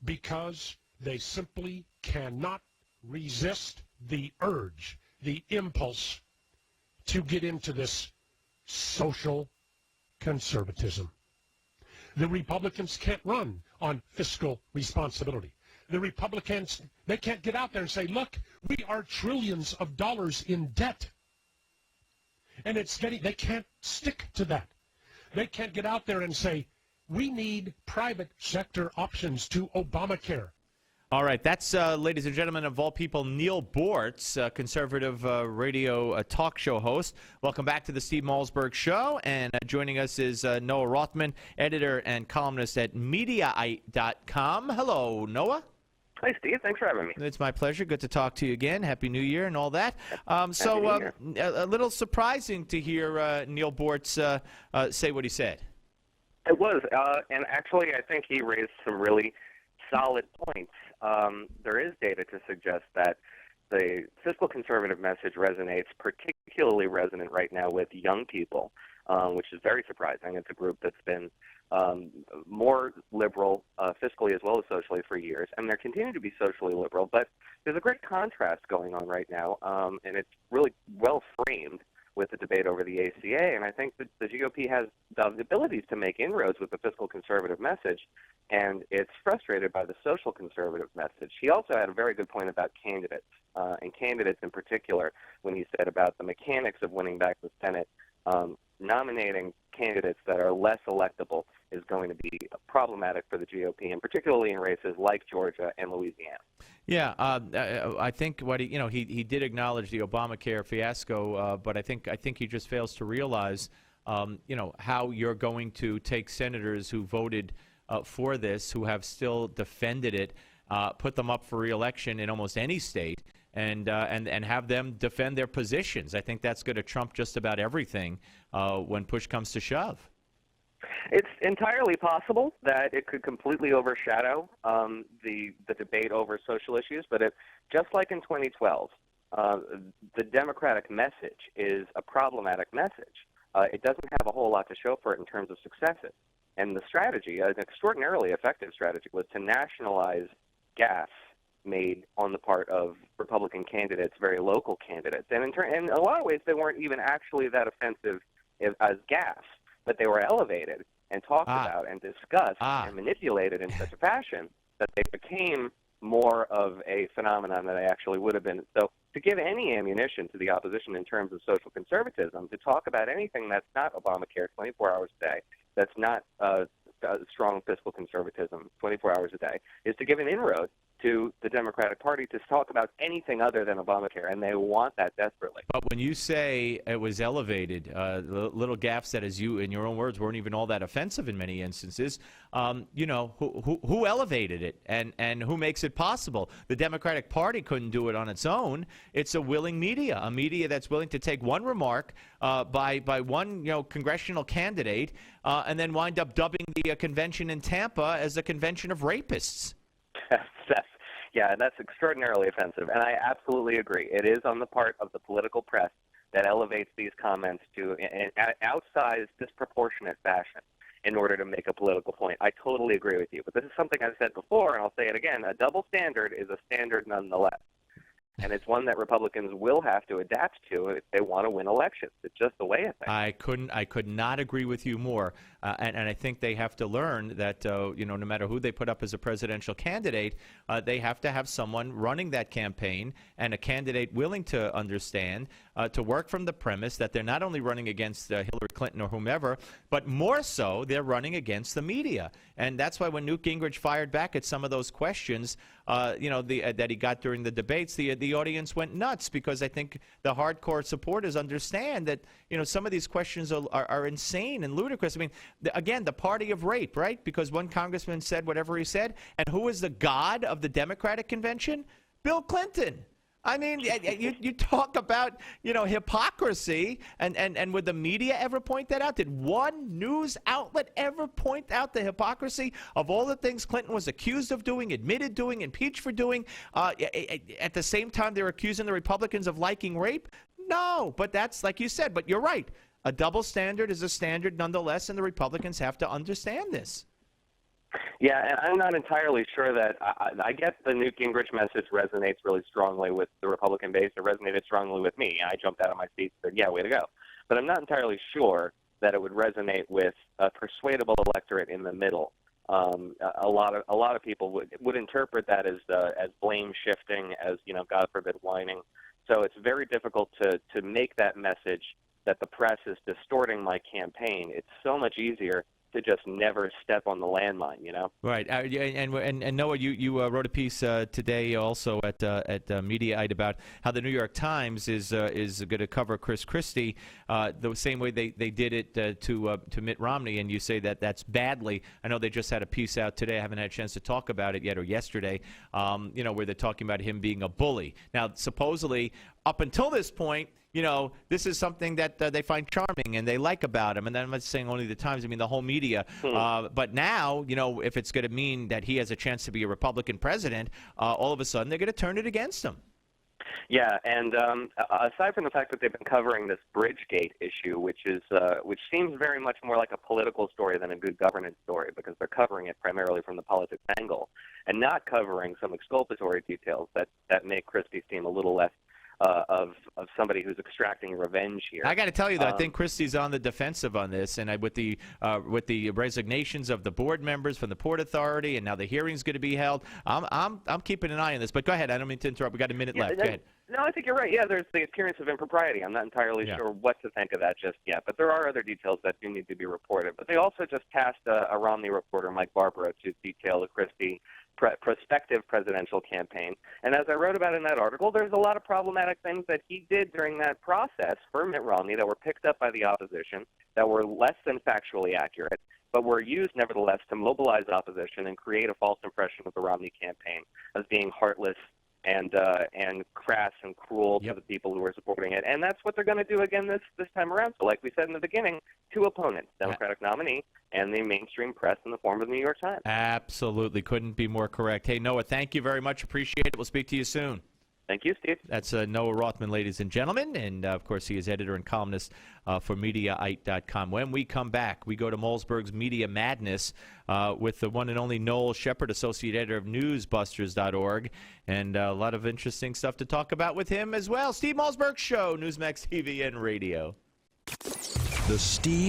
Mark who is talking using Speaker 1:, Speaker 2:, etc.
Speaker 1: because they simply cannot resist the urge, the impulse to get into this social conservatism. The Republicans can't run on fiscal responsibility. The Republicans, they can't get out there and say, look, we are trillions of dollars in debt. And they can't stick to that. They can't get out there and say, we need private sector options to Obamacare.
Speaker 2: All right, that's, ladies and gentlemen, of all people, Neil Bortz, conservative radio talk show host. Welcome back to the Steve Malzberg Show. And joining us is Noah Rothman, editor and columnist at Mediaite.com. Hello, Noah.
Speaker 3: Hi, Steve. Thanks for having me.
Speaker 2: It's my pleasure. Good to talk to you again. Happy New Year and all that. A little surprising to hear Neil Bortz say what he said.
Speaker 3: It was, and actually I think he raised some really solid points. There is data to suggest that the fiscal conservative message resonates, particularly resonant right now with young people, which is very surprising. It's a group that's been more liberal fiscally as well as socially for years, and they continue to be socially liberal. But there's a great contrast going on right now, and it's really well framed with the debate over the ACA, and I think that the GOP has the abilities to make inroads with the fiscal conservative message, and it's frustrated by the social conservative message. He also had a very good point about candidates, and candidates in particular, when he said about the mechanics of winning back the Senate. Nominating candidates that are less electable is going to be problematic for the GOP, and particularly in races like Georgia and Louisiana.
Speaker 2: Yeah, I think what he did acknowledge the Obamacare fiasco, but I think he just fails to realize, how you're going to take senators who voted for this, who have still defended it, put them up for re-election in almost any state, and have them defend their positions. I think that's going to trump just about everything when push comes to shove.
Speaker 3: It's entirely possible that it could completely overshadow the debate over social issues, but just like in 2012, the Democratic message is a problematic message. It doesn't have a whole lot to show for it in terms of successes. And the strategy, an extraordinarily effective strategy, was to nationalize gas made on the part of Republican candidates, very local candidates. And in a lot of ways, they weren't even actually that offensive as gas, but they were elevated and talked about and discussed and manipulated in such a fashion that they became more of a phenomenon than they actually would have been. So to give any ammunition to the opposition in terms of social conservatism, to talk about anything that's not Obamacare 24 hours a day, that's not strong fiscal conservatism 24 hours a day, is to give an inroad to the Democratic Party to talk about anything other than Obamacare, and they want that desperately.
Speaker 2: But when you say it was elevated, little gaffes that, as you, in your own words, weren't even all that offensive in many instances, who elevated it and who makes it possible? The Democratic Party couldn't do it on its own. It's a willing media, a media that's willing to take one remark by one congressional candidate and then wind up dubbing the convention in Tampa as a convention of rapists.
Speaker 3: Yeah, that's extraordinarily offensive, and I absolutely agree. It is on the part of the political press that elevates these comments to an outsized, disproportionate fashion in order to make a political point. I totally agree with you, but this is something I've said before, and I'll say it again. A double standard is a standard nonetheless, and it's one that Republicans will have to adapt to if they want to win elections. It's just the way of things.
Speaker 2: I could not agree with you more, and I think they have to learn that no matter who they put up as a presidential candidate, they have to have someone running that campaign and a candidate willing to understand, to work from the premise that they're not only running against Hillary Clinton or whomever, but more so they're running against the media. And that's why when Newt Gingrich fired back at some of those questions, that he got during the debates, the audience went nuts, because I think the hardcore supporters understand that some of these questions are insane and ludicrous. I mean, again, the party of rape, right? Because one congressman said whatever he said, and who is the god of the Democratic convention? Bill Clinton. I mean, you talk about, hypocrisy, and would the media ever point that out? Did one news outlet ever point out the hypocrisy of all the things Clinton was accused of doing, admitted doing, impeached for doing? At the same time, they're accusing the Republicans of liking rape? No, but that's, like you said, but you're right. A double standard is a standard nonetheless, and the Republicans have to understand this.
Speaker 3: Yeah, and I'm not entirely sure that I guess the Newt Gingrich message resonates really strongly with the Republican base. It resonated strongly with me. I jumped out of my seat and said, yeah, way to go. But I'm not entirely sure that it would resonate with a persuadable electorate in the middle. A lot of people would interpret that as blame shifting, as, you know, God forbid, whining. So it's very difficult to make that message that the press is distorting my campaign. It's so much easier to just never step on the landmine, you know?
Speaker 2: Right. And Noah, you wrote a piece today also at Mediaite about how the New York Times is going to cover Chris Christie the same way they did it to Mitt Romney, and you say that that's badly. I know they just had a piece out today. I haven't had a chance to talk about it yet, or yesterday, where they're talking about him being a bully. Now, supposedly, up until this point, you know, this is something that they find charming and they like about him. And I'm not saying only the Times, I mean the whole media. But now, you know, if it's going to mean that he has a chance to be a Republican president, all of a sudden they're going to turn it against him.
Speaker 3: Yeah, and aside from the fact that they've been covering this Bridgegate issue, which seems very much more like a political story than a good governance story, because they're covering it primarily from the politics angle and not covering some exculpatory details that make Christie seem a little less of somebody who's extracting revenge here. I
Speaker 2: got to tell you, though, I think Christie's on the defensive on this, and with the resignations of the board members from the Port Authority, and now the hearing's going to be held, I'm keeping an eye on this. But go ahead. I don't mean to interrupt. We got a minute left. Go ahead.
Speaker 3: No, I think you're right. Yeah, there's the appearance of impropriety. I'm not entirely sure what to think of that just yet, but there are other details that do need to be reported. But they also just tasked a Romney reporter, Mike Barbaro, to detail the Christie prospective presidential campaign. And as I wrote about in that article, there's a lot of problematic things that he did during that process for Mitt Romney that were picked up by the opposition, that were less than factually accurate, but were used nevertheless to mobilize opposition and create a false impression of the Romney campaign as being heartless and crass and cruel to the people who were supporting it. And that's what they're going to do again this time around. So like we said in the beginning, two opponents, Democratic nominee and the mainstream press in the form of the New York Times.
Speaker 2: Absolutely. Couldn't be more correct. Hey, Noah, thank you very much. Appreciate it. We'll speak to you soon.
Speaker 3: Thank you, Steve.
Speaker 2: That's Noah Rothman, ladies and gentlemen. And, of course, he is editor and columnist for Mediaite.com. When we come back, we go to Malzberg's Media Madness with the one and only Noel Shepard, associate editor of newsbusters.org. And a lot of interesting stuff to talk about with him as well. Steve Malzberg Show, Newsmax TV and radio.
Speaker 4: The Steve